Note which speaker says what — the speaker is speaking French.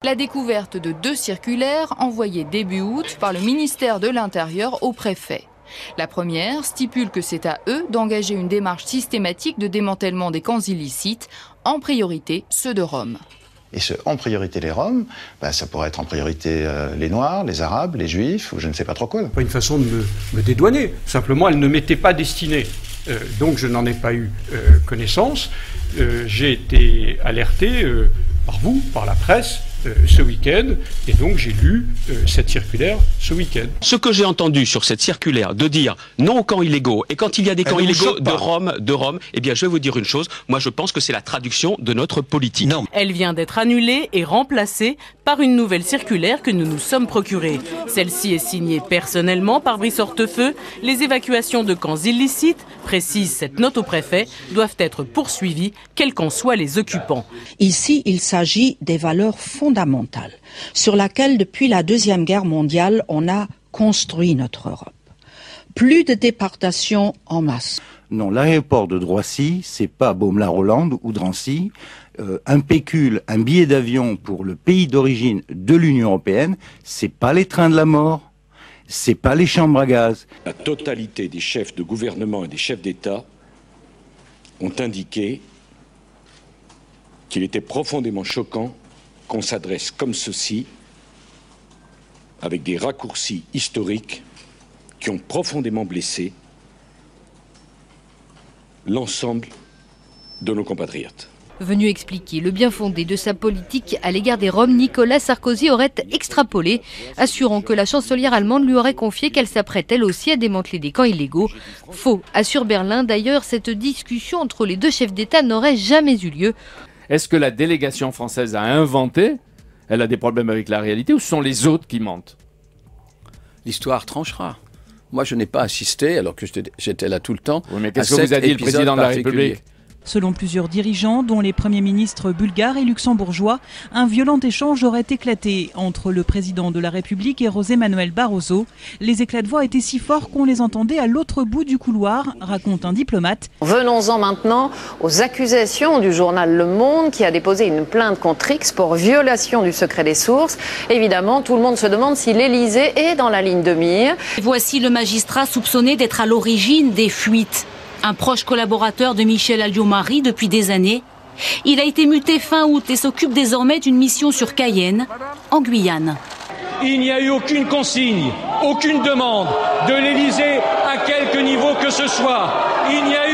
Speaker 1: La découverte de 2 circulaires envoyées début août par le ministère de l'Intérieur au préfet. La première stipule que c'est à eux d'engager une démarche systématique de démantèlement des camps illicites, en priorité ceux de Rome.
Speaker 2: Et en priorité les Roms, ça pourrait être en priorité les Noirs, les Arabes, les Juifs, ou je ne sais pas trop quoi.
Speaker 3: Pas une façon de me dédouaner. Simplement, elle ne m'était pas destinée. Donc je n'en ai pas eu connaissance. J'ai été alerté par vous, par la presse, ce week-end, et donc j'ai lu cette circulaire ce week-end.
Speaker 4: Ce que j'ai entendu sur cette circulaire de dire non aux camps illégaux, et quand il y a des camps illégaux de Rome, eh bien je vais vous dire une chose, moi je pense que c'est la traduction de notre politique. Non.
Speaker 5: Elle vient d'être annulée et remplacée par une nouvelle circulaire que nous nous sommes procurée. Celle-ci est signée personnellement par Brice Hortefeux. Les évacuations de camps illicites, précise cette note au préfet, doivent être poursuivies, quels qu'en soient les occupants.
Speaker 6: Ici, il s'agit des valeurs fondamentales sur laquelle, depuis la Deuxième Guerre mondiale, on a construit notre Europe. Plus de déportations en masse.
Speaker 7: Non, l'aéroport de Droissy, c'est pas Baume-la-Rolande ou Drancy. Un pécule, un billet d'avion pour le pays d'origine de l'Union européenne, c'est pas les trains de la mort, c'est pas les chambres à gaz.
Speaker 8: La totalité des chefs de gouvernement et des chefs d'État ont indiqué qu'il était profondément choquant qu'on s'adresse comme ceci, avec des raccourcis historiques qui ont profondément blessé l'ensemble de nos compatriotes.
Speaker 9: Venu expliquer le bien fondé de sa politique à l'égard des Roms, Nicolas Sarkozy aurait extrapolé, assurant que la chancelière allemande lui aurait confié qu'elle s'apprête elle aussi à démanteler des camps illégaux. Faux, assure Berlin. D'ailleurs, cette discussion entre les 2 chefs d'État n'aurait jamais eu lieu.
Speaker 10: Est-ce que la délégation française a inventé? Elle a des problèmes avec la réalité, ou ce sont les autres qui mentent?
Speaker 11: L'histoire tranchera. Moi, je n'ai pas assisté, alors que j'étais là tout le temps.
Speaker 10: Oui, mais qu'est-ce que vous a dit le président de la République?
Speaker 12: Selon plusieurs dirigeants, dont les premiers ministres bulgares et luxembourgeois, un violent échange aurait éclaté entre le président de la République et José Manuel Barroso. Les éclats de voix étaient si forts qu'on les entendait à l'autre bout du couloir, raconte un diplomate.
Speaker 13: Venons-en maintenant aux accusations du journal Le Monde qui a déposé une plainte contre X pour violation du secret des sources. Évidemment, tout le monde se demande si l'Élysée est dans la ligne de mire.
Speaker 14: Voici le magistrat soupçonné d'être à l'origine des fuites. Un proche collaborateur de Michel Alliot-Marie depuis des années. Il a été muté fin août et s'occupe désormais d'une mission sur Cayenne, en Guyane.
Speaker 15: Il n'y a eu aucune consigne, aucune demande de l'Élysée à quelque niveau que ce soit. Il n'y a